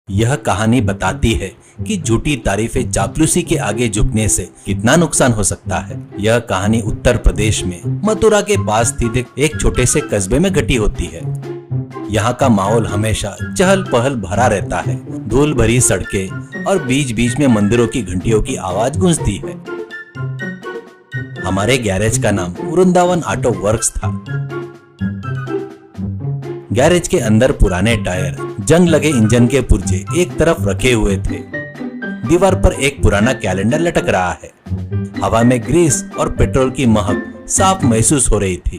यह कहानी बताती है कि झूठी तारीफें चापलूसी के आगे झुकने से कितना नुकसान हो सकता है। यह कहानी उत्तर प्रदेश में मथुरा के पास स्थित एक छोटे से कस्बे में घटी होती है। यहाँ का माहौल हमेशा चहल पहल भरा रहता है। धूल भरी सड़कें और बीच बीच में मंदिरों की घंटियों की आवाज गूंजती है। हमारे गैरेज का नाम वृंदावन ऑटो वर्क्स था। गैरेज के अंदर पुराने टायर, जंग लगे इंजन के पुर्जे एक तरफ रखे हुए थे। दीवार पर एक पुराना कैलेंडर लटक रहा है। हवा में ग्रीस और पेट्रोल की महक साफ महसूस हो रही थी।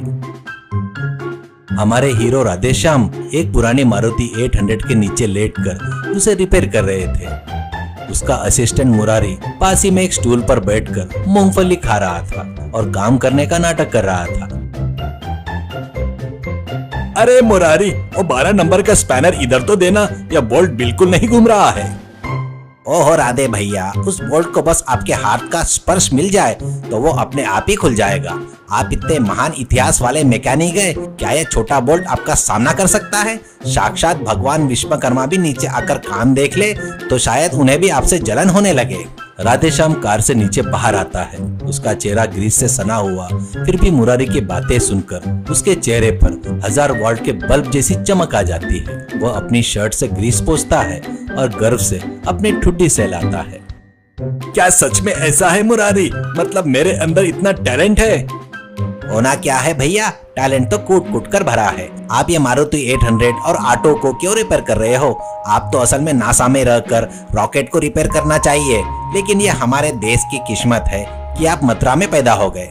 हमारे हीरो राधेश्याम एक पुरानी मारुति 800 के नीचे लेटकर उसे रिपेयर कर रहे थे। उसका असिस्टेंट मुरारी पास ही में एक स्टूल पर बैठकर मूंगफली खा रहा था और काम करने का नाटक कर रहा था। अरे मुरारी, वो 12 नंबर का स्पैनर इधर तो देना, यह बोल्ट बिल्कुल नहीं घूम रहा है। ओहो राधे भैया, उस बोल्ट को बस आपके हाथ का स्पर्श मिल जाए तो वो अपने आप ही खुल जाएगा। आप इतने महान इतिहास वाले मैकेनिक हैं, क्या यह छोटा बोल्ट आपका सामना कर सकता है? साक्षात भगवान विश्वकर्मा भी नीचे आकर काम देख ले तो शायद उन्हें भी आपसे जलन होने लगे। राधेश्याम कार से नीचे बाहर आता है। उसका चेहरा ग्रीस से सना हुआ, फिर भी मुरारी की बातें सुनकर उसके चेहरे पर 1000 वॉल्ट के बल्ब जैसी चमक आ जाती है। वह अपनी शर्ट से ग्रीस पोंछता है और गर्व से अपनी ठुड्डी सहलाता है। क्या सच में ऐसा है मुरारी? मतलब मेरे अंदर इतना टैलेंट है? होना क्या है भैया, टैलेंट तो कूट कूट कर भरा है। आप ये मारुति 800 और ऑटो को क्यों रिपेयर कर रहे हो? आप तो असल में नासा में रहकर रॉकेट को रिपेयर करना चाहिए। लेकिन ये हमारे देश की किस्मत है कि आप मथुरा में पैदा हो गए।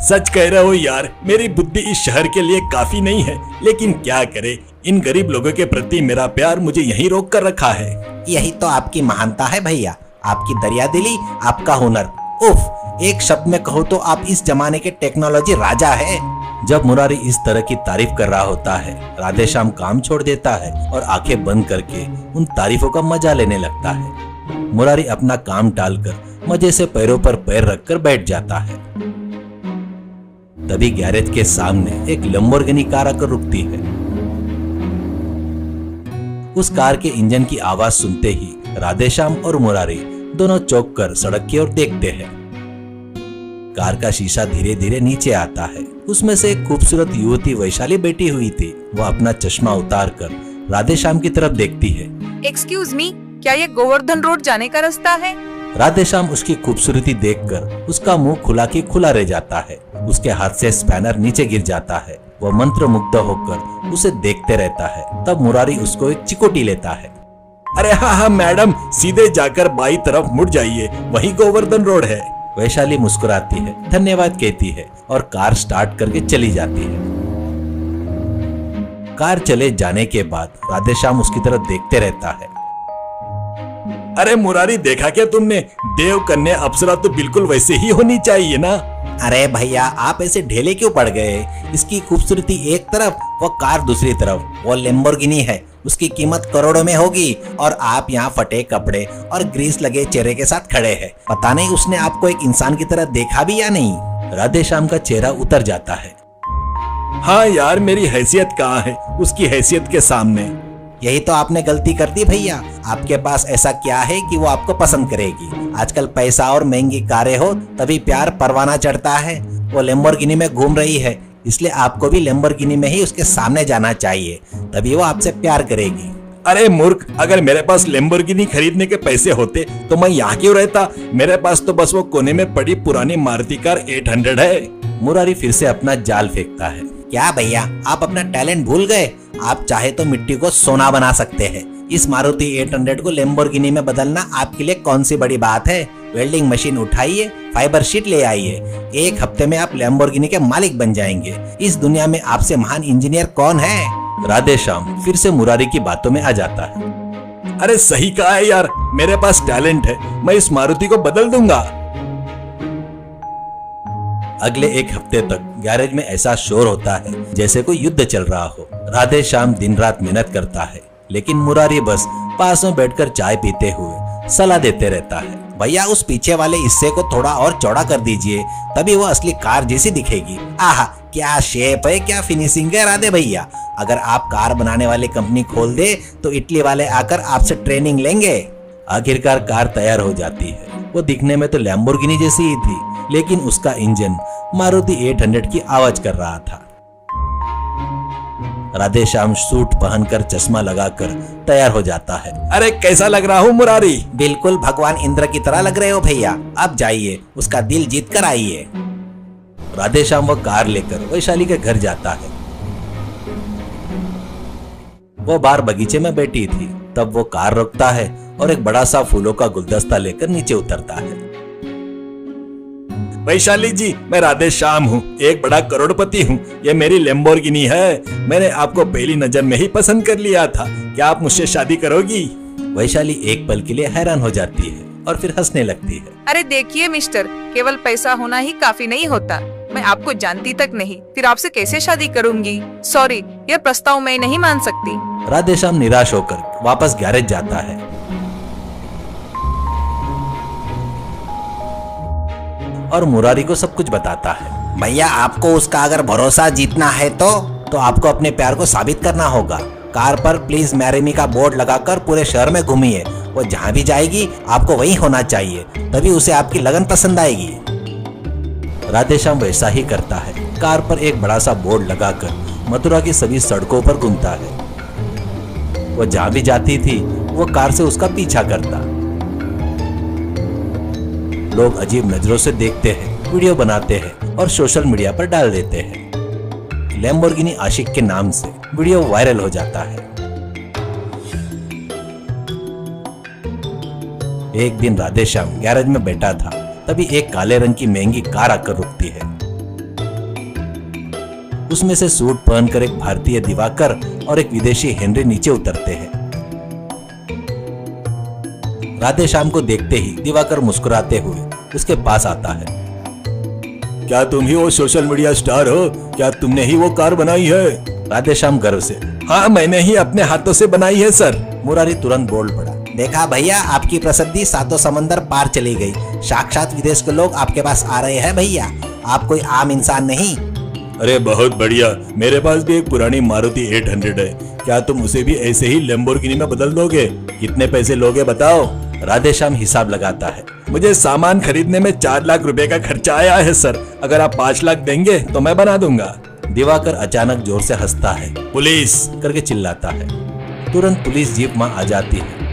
सच कह रहे हो यार, मेरी बुद्धि इस शहर के लिए काफी नहीं है, लेकिन क्या करे, इन गरीब लोगों के प्रति मेरा प्यार मुझे यहीं रोक कर रखा है। यही तो आपकी महानता है भैया, आपकी दरियादिली, आपका हुनर। उफ, एक शब्द में कहो तो आप इस जमाने के टेक्नोलॉजी राजा है। जब मुरारी इस तरह की तारीफ कर रहा होता है, राधेश्याम काम छोड़ देता है और आंखें बंद करके उन तारीफों का मजा लेने लगता है। मुरारी अपना काम टालकर मजे से पैरों पर पैर रखकर बैठ जाता है। तभी गैरेज के सामने एक लंबोर्गिनी कार आकर रुकती है। उस कार के इंजन की आवाज सुनते ही राधेश्याम और मुरारी दोनों चौंक कर सड़क की ओर देखते हैं। कार का शीशा धीरे धीरे नीचे आता है। उसमें से एक खूबसूरत युवती वैशाली बैठी हुई थी। वह अपना चश्मा उतार कर राधेश्याम की तरफ देखती है। एक्सक्यूज मी, क्या ये गोवर्धन रोड जाने का रास्ता है? राधेश्याम उसकी खूबसूरती देखकर उसका मुंह खुला की खुला रह जाता है। उसके हाथ से स्पैनर नीचे गिर जाता है। वह मंत्रमुग्ध होकर उसे देखते रहता है। तब मुरारी उसको एक चिकोटी लेता है। अरे हाँ मैडम, सीधे जाकर बाई तरफ मुड़ जाइए, वही गोवर्धन रोड है। वैशाली मुस्कुराती है, धन्यवाद कहती है और कार स्टार्ट करके चली जाती है। कार चले जाने के बाद राधेश्याम उसकी तरफ देखते रहता है। अरे मुरारी, देखा क्या तुमने? देव कन्या अप्सरा तो बिल्कुल वैसे ही होनी चाहिए ना। अरे भैया, आप ऐसे ढेले क्यों पड़ गए? इसकी खूबसूरती एक तरफ, वो कार दूसरी तरफ। वो लैम्बोर्गिनी है, उसकी कीमत करोड़ों में होगी और आप यहाँ फटे कपड़े और ग्रीस लगे चेहरे के साथ खड़े हैं। पता नहीं उसने आपको एक इंसान की तरह देखा भी या नहीं। राधेश्याम का चेहरा उतर जाता है। हाँ यार, मेरी हैसियत कहाँ है उसकी हैसियत के सामने? यही तो आपने गलती कर दी भैया। आपके पास ऐसा क्या है कि वो आपको पसंद करेगी? आजकल पैसा और महंगी कारें हो तभी प्यार परवाना चढ़ता है। वो लैम्बोर्गिनी में घूम रही है, इसलिए आपको भी लैम्बोर्गिनी में ही उसके सामने जाना चाहिए, तभी वो आपसे प्यार करेगी। अरे मूर्ख, अगर मेरे पास लैम्बोर्गिनी खरीदने के पैसे होते तो मैं यहाँ क्यों रहता? मेरे पास तो बस वो कोने में पड़ी पुरानी मारुति कार 800 है। मुरारी फिर से अपना जाल फेंकता है। क्या भैया, आप अपना टैलेंट भूल गए? आप चाहे तो मिट्टी को सोना बना सकते हैं। इस मारुति 800 को लैम्बोर्गिनी में बदलना आपके लिए कौन सी बड़ी बात है? वेल्डिंग मशीन उठाइए, फाइबर शीट ले आइए, 1 हफ्ते में आप लैम्बोर्गिनी के मालिक बन जाएंगे। इस दुनिया में आपसे महान इंजीनियर कौन है? राधेश्याम फिर से मुरारी की बातों में आ जाता है। अरे सही कहा है यार, मेरे पास टैलेंट है, मैं इस मारुति को बदल दूंगा। अगले 1 हफ्ते तक गैरेज में ऐसा शोर होता है जैसे कोई युद्ध चल रहा हो। राधेश्याम दिन रात मेहनत करता है, लेकिन मुरारी बस पास में बैठकर चाय पीते हुए सलाह देते रहता है। भैया, उस पीछे वाले हिस्से को थोड़ा और चौड़ा कर दीजिए, तभी वो असली कार जैसी दिखेगी। आहा, क्या शेप है, क्या फिनिशिंग है राधे भैया। अगर आप कार बनाने वाली कंपनी खोल दे तो इटली वाले आकर आपसे ट्रेनिंग लेंगे। आखिरकार कार तैयार हो जाती है। वो दिखने में तो लैम्बोर्गिनी जैसी ही थी, लेकिन उसका इंजन मारुति 800 की आवाज कर रहा था। राधेश्याम सूट पहनकर चश्मा लगाकर तैयार हो जाता है। अरे कैसा लग रहा हूँ मुरारी? बिल्कुल भगवान इंद्र की तरह लग रहे हो भैया। अब जाइए, उसका दिल जीत कर आइए। राधेश्याम वो कार लेकर वैशाली के घर जाता है। वो बाहर बगीचे में बैठी थी, तब वो कार रोकता है और एक बड़ा सा फूलों का गुलदस्ता लेकर नीचे उतरता है। वैशाली जी, मैं राधेश्याम हूँ, एक बड़ा करोड़पति हूँ। ये मेरी लैम्बोर्गिनी है। मैंने आपको पहली नजर में ही पसंद कर लिया था। क्या आप मुझसे शादी करोगी? वैशाली एक पल के लिए हैरान हो जाती है और फिर हंसने लगती है। अरे देखिए मिस्टर, केवल पैसा होना ही काफी नहीं होता। मैं आपको जानती तक नहीं, फिर आपसे कैसे शादी करूंगी? सॉरी, यह प्रस्ताव मैं नहीं मान सकती। राधेश्याम निराश होकर वापस गैरेज जाता है। और मुरारी को सब कुछ बताता है। भैया आपको उसका अगर भरोसा जीतना है तो आपको अपने प्यार को साबित करना होगा। कार पर प्लीज मैरी मी का बोर्ड लगाकर पूरे शहर में घूमिए। वो जहाँ भी जाएगी आपको वहीं होना चाहिए, तभी उसे आपकी लगन पसंद आएगी। राधेश्याम वैसा ही करता है। कार पर एक बड़ा सा बोर्ड लगाकर मथुरा की सभी सड़कों पर घूमता है। वो जहाँ भी जाती थी वो कार से उसका पीछा करता। लोग अजीब नजरों से देखते हैं, वीडियो बनाते हैं और सोशल मीडिया पर डाल देते हैं। लैम्बोर्गिनी आशिक के नाम से वीडियो वायरल हो जाता है। एक दिन राधेश्याम गैरेज में बैठा था, तभी एक काले रंग की महंगी कार आकर रुकती है। उसमें से सूट पहनकर एक भारतीय दिवाकर और एक विदेशी हेनरी नीचे उतरते हैं। राधेश्याम को देखते ही दिवाकर मुस्कुराते हुए उसके पास आता है। क्या तुम ही वो सोशल मीडिया स्टार हो? क्या तुमने ही वो कार बनाई है? राधेश्याम गर्व से, हाँ, मैंने ही अपने हाथों से बनाई है सर। मुरारी तुरंत बोल पड़ा। देखा भैया, आपकी प्रसिद्धि सातों समंदर पार चली गई। साक्षात विदेश के लोग आपके पास आ रहे हैं भैया। आप कोई आम इंसान नहीं। अरे बहुत बढ़िया, मेरे पास भी एक पुरानी मारुति 800 है। क्या तुम उसे भी ऐसे ही लैम्बोर्गिनी में बदल दोगे? कितने पैसे लोगे बताओ? राधेश्याम हिसाब लगाता है। मुझे सामान खरीदने में 4 लाख रुपए का खर्चा आया है सर। अगर आप 5 लाख देंगे तो मैं बना दूंगा। दिवाकर अचानक जोर से हंसता है, पुलिस करके चिल्लाता है। तुरंत पुलिस जीप वहां आ जाती है।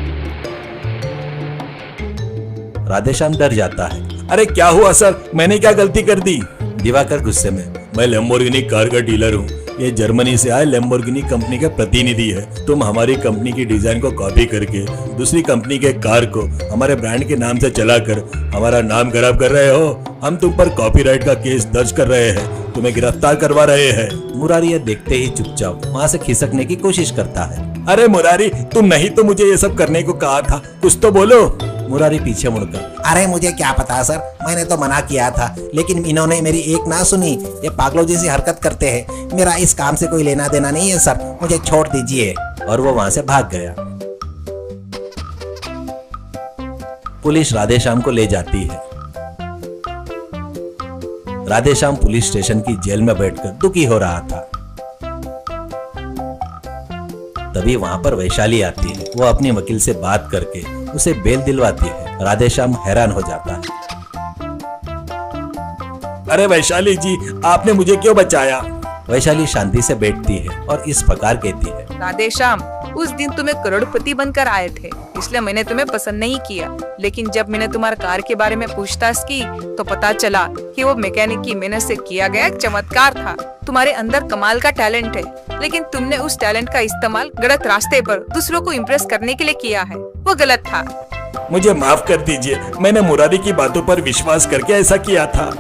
राधेश्याम डर जाता है। अरे क्या हुआ सर, मैंने क्या गलती कर दी? दिवाकर गुस्से में, मैं लैम्बोर्गिनी कार का डीलर हूँ। ये जर्मनी से आए लैम्बोर्गिनी कंपनी का प्रतिनिधि है। तुम हमारी कंपनी की डिजाइन को कॉपी करके दूसरी कंपनी के कार को हमारे ब्रांड के नाम से चलाकर हमारा नाम खराब कर रहे हो। हम तुम पर कॉपीराइट का केस दर्ज कर रहे हैं, तुम्हें गिरफ्तार करवा रहे हैं। मुरारी ये देखते ही चुपचाप वहाँ से खिसकने की कोशिश करता है। अरे मुरारी, तुम नहीं तो मुझे ये सब करने को कहा था, कुछ तो बोलो। मुरारी पीछे मुड़कर, अरे मुझे क्या पता सर, मैंने तो मना किया था, लेकिन इन्होंने मेरी एक ना सुनी। ये पागलों जैसी हरकत करते हैं। मेरा इस काम से कोई लेना देना नहीं है सर, मुझे छोड़ दीजिए। और वो वहां से भाग गया। पुलिस राधेश्याम को ले जाती है। राधेश्याम पुलिस स्टेशन की जेल में बैठकर दुखी हो रहा था। तभी वहां पर वैशाली आती है। वो अपने वकील से बात करके उसे बेल दिलवाती है। राधेश्याम हैरान हो जाता है। अरे वैशाली जी, आपने मुझे क्यों बचाया? वैशाली शांति से बैठती है और इस प्रकार कहती है, राधेश्याम, उस दिन तुम्हें करोड़पति बनकर आए थे, इसलिए मैंने तुम्हें पसंद नहीं किया। लेकिन जब मैंने तुम्हारे कार के बारे में पूछताछ की तो पता चला कि वो मैकेनिक की मेहनत से किया गया एक चमत्कार था। तुम्हारे अंदर कमाल का टैलेंट है, लेकिन तुमने उस टैलेंट का इस्तेमाल गलत रास्ते पर दूसरों को इम्प्रेस करने के लिए किया है। वो गलत था। मुझे माफ कर दीजिए, मैंने मुरारी की बातों पर विश्वास करके ऐसा किया था।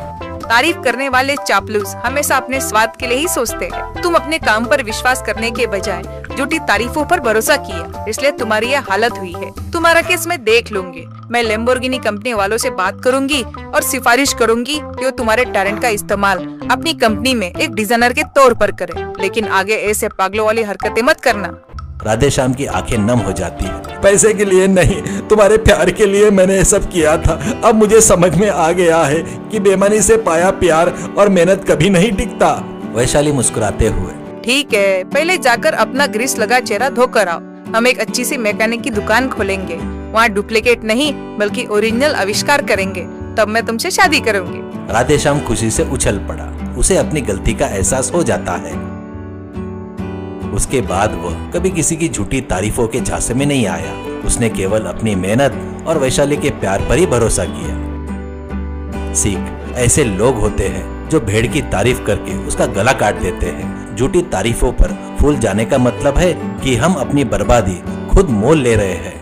तारीफ करने वाले चापलूस हमेशा अपने स्वाद के लिए ही सोचते हैं। तुम अपने काम पर विश्वास करने के बजाय झूठी तारीफों पर भरोसा किया, इसलिए तुम्हारी यह हालत हुई है। तुम्हारा केस मैं देख लूंगी। मैं लैम्बोर्गिनी कंपनी वालों से बात करूंगी और सिफारिश करूंगी कि वो तुम्हारे टैलेंट का इस्तेमाल अपनी कंपनी में एक डिजाइनर के तौर पर करें, लेकिन आगे ऐसे पागलों वाली हरकतें मत करना। राधेश्याम की आंखें नम हो जाती है। पैसे के लिए नहीं, तुम्हारे प्यार के लिए मैंने ये सब किया था। अब मुझे समझ में आ गया है कि बेईमानी से पाया प्यार और मेहनत कभी नहीं टिकता। वैशाली मुस्कुराते हुए। ठीक है, पहले जाकर अपना ग्रीस लगा चेहरा धोकर आओ। हम एक अच्छी सी मैकेनिक की दुकान खोलेंगे, वहाँ डुप्लीकेट नहीं बल्कि ओरिजिनल आविष्कार करेंगे, तब मैं तुमसे शादी करूंगी। राधेश्याम खुशी से उछल पड़ा। उसे अपनी गलती का एहसास हो जाता है। उसके बाद वह कभी किसी की झूठी तारीफों के झांसे में नहीं आया। उसने केवल अपनी मेहनत और वैशाली के प्यार पर ही भरोसा किया। सीख, ऐसे लोग होते हैं जो भेड़ की तारीफ करके उसका गला काट देते हैं। झूठी तारीफों पर फूल जाने का मतलब है कि हम अपनी बर्बादी खुद मोल ले रहे हैं।